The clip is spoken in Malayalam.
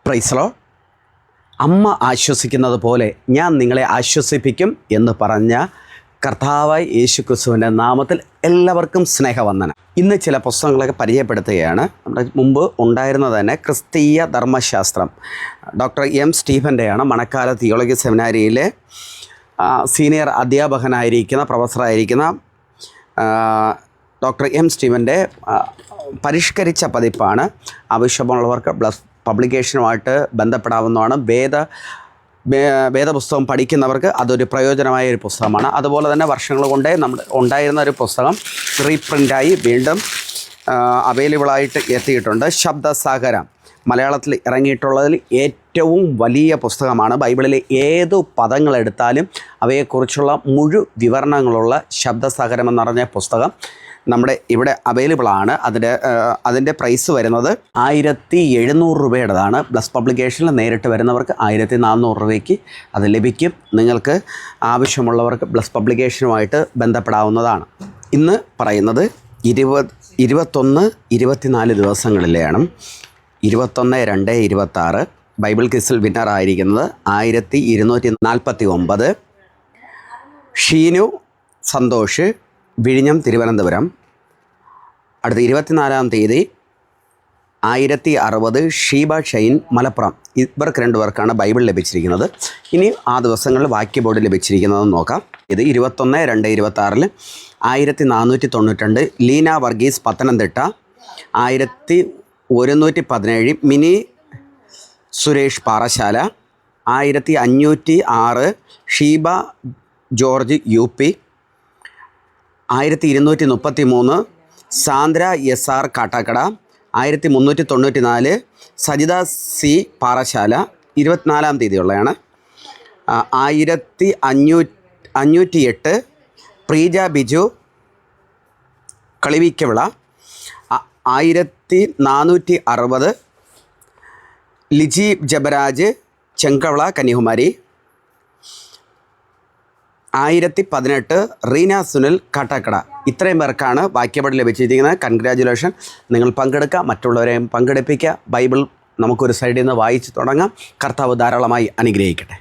പ്രൈസ്. അമ്മ ആശ്വസിക്കുന്നത് പോലെ ഞാൻ നിങ്ങളെ ആശ്വസിപ്പിക്കും എന്ന് പറഞ്ഞ കർത്താവായ യേശുക്രിസ്തുവിൻ്റെ നാമത്തിൽ എല്ലാവർക്കും സ്നേഹവന്ദനം. ഇന്ന് ചില പുസ്തകങ്ങളൊക്കെ പരിചയപ്പെടുത്തുകയാണ്. നമ്മുടെ മുമ്പ് ഉണ്ടായിരുന്നത് തന്നെ ക്രിസ്തീയ ധർമ്മശാസ്ത്രം, ഡോക്ടർ എം സ്റ്റീഫൻ്റെയാണ്. മണക്കാല തിയോളജി സെമിനാരിയിലെ സീനിയർ അധ്യാപകനായിരിക്കുന്ന പ്രൊഫസറായിരിക്കുന്ന ഡോക്ടർ എം സ്റ്റീഫൻ്റെ പരിഷ്കരിച്ച പതിപ്പാണ്. ആവശ്യമുള്ളവർക്ക് പബ്ലിക്കേഷനുമായിട്ട് ബന്ധപ്പെടാവുന്നതാണ്. വേദപുസ്തകം പഠിക്കുന്നവർക്ക് അതൊരു പ്രയോജനമായ ഒരു പുസ്തകമാണ്. അതുപോലെ തന്നെ വർഷങ്ങൾ കൊണ്ടേ ഉണ്ടായിരുന്ന ഒരു പുസ്തകം റീപ്രിൻ്റായി വീണ്ടും അവൈലബിളായിട്ട് എത്തിയിട്ടുണ്ട്. ശബ്ദസാഗരം മലയാളത്തിൽ ഇറങ്ങിയിട്ടുള്ളതിൽ ഏറ്റവും വലിയ പുസ്തകമാണ്. ബൈബിളിലെ ഏതു പദങ്ങളെടുത്താലും അവയെക്കുറിച്ചുള്ള മുഴുവൻ വിവരണങ്ങളുള്ള ശബ്ദസാഗരം എന്ന് പറഞ്ഞ പുസ്തകം നമ്മുടെ ഇവിടെ അവൈലബിളാണ്. അതിൻ്റെ പ്രൈസ് വരുന്നത് 1700 രൂപയുടേതാണ്. പ്ലസ് പബ്ലിക്കേഷനിൽ നേരിട്ട് വരുന്നവർക്ക് 1400 രൂപയ്ക്ക് അത് ലഭിക്കും. നിങ്ങൾക്ക് ആവശ്യമുള്ളവർക്ക് പ്ലസ് പബ്ലിക്കേഷനുമായിട്ട് ബന്ധപ്പെടാവുന്നതാണ്. ഇന്ന് പറയുന്നത് 21-24 ദിവസങ്ങളിലെയാണ്. 21-2-26 ബൈബിൾ ക്വിസിൽ വിന്നറായിരിക്കുന്നത് 1249. ഷീനു സന്തോഷ്, വിഴിഞ്ഞം, തിരുവനന്തപുരം. അടുത്ത 24-ാം തീയതി 1060 ഷീബ ഷൈൻ, മലപ്പുറം. ഇവർക്ക് 2 പേർക്കാണ് ബൈബിൾ ലഭിച്ചിരിക്കുന്നത്. ഇനി ആ ദിവസങ്ങളിൽ വാക്യ ബോർഡ് ലഭിച്ചിരിക്കുന്നതെന്ന് നോക്കാം. ഇത് 21-2-26 1492 Leena Varghese, Pathanamthitta. 1117 Mini Suresh, Parassala. 1506 Sheeba George, UP. 1233 Sandra SR, Kattakada. 1394 Sajitha C, പാറശാല. 24-ാം തീയതിയുള്ളതാണ്. 1508 പ്രീജ ബിജു, കളിവിക്കവിള. 1460 ലിജി ജബരാജ്, ചെങ്കവള, കന്യാകുമാരി. 1018 റീന സുനിൽ, കാട്ടാക്കട. ഇത്രയും പേർക്കാണ് വാക്യബോർഡ് ലഭിച്ചിരിക്കുന്നത്. കൺഗ്രാജുലേഷൻ. നിങ്ങൾ പങ്കെടുക്കുക, മറ്റുള്ളവരെയും പങ്കെടുപ്പിക്കുക. ബൈബിൾ നമുക്കൊരു സൈഡിൽ നിന്ന് വായിച്ച് തുടങ്ങാം. കർത്താവ് ധാരാളമായി അനുഗ്രഹിക്കട്ടെ.